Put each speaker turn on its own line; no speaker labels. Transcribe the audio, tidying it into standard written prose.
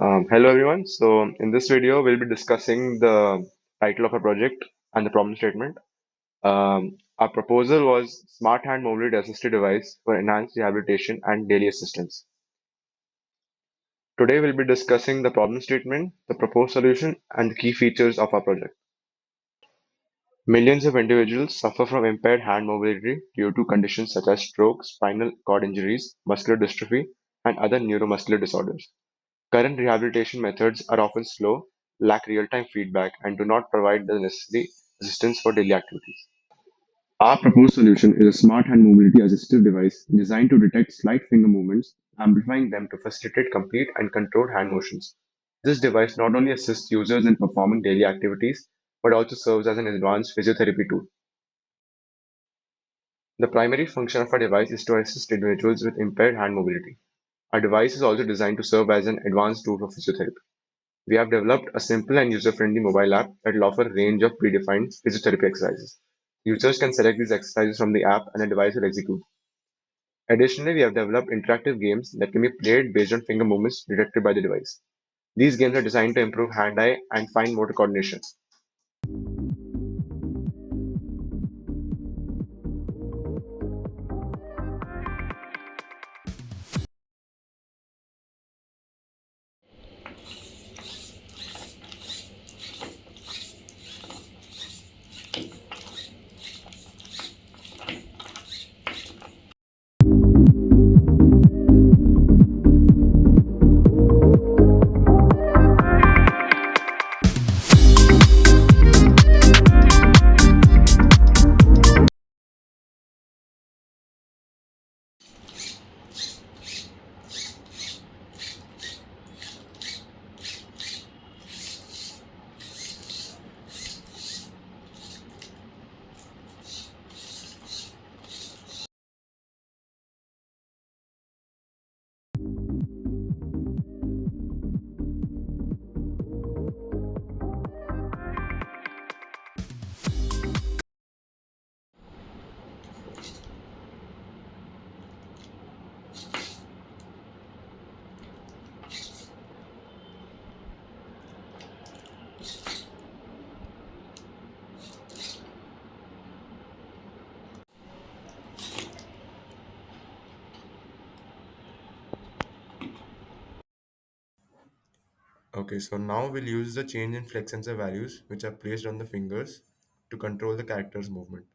Hello everyone. So in this video, we'll be discussing the title of our project and the problem statement. Our proposal was Smart Hand Mobility Assisted Device for Enhanced Rehabilitation and Daily Assistance. Today, we'll be discussing the problem statement, the proposed solution, and the key features of our project. Millions of individuals suffer from impaired hand mobility due to conditions such as stroke, spinal cord injuries, muscular dystrophy, and other neuromuscular disorders. Current rehabilitation methods are often slow, lack real-time feedback, and do not provide the necessary assistance for daily activities. Our proposed solution is a smart hand mobility assistive device designed to detect slight finger movements, amplifying them to facilitate complete and controlled hand motions. This device not only assists users in performing daily activities, but also serves as an advanced physiotherapy tool. The primary function of our device is to assist individuals with impaired hand mobility. Our device is also designed to serve as an advanced tool for physiotherapy. We have developed a simple and user-friendly mobile app that will offer a range of predefined physiotherapy exercises. Users can select these exercises from the app and the device will execute. Additionally, we have developed interactive games that can be played based on finger movements detected by the device. These games are designed to improve hand-eye and fine motor coordination.
Okay, so now we'll use the change in flex sensor values, which are placed on the fingers, to control the character's movement.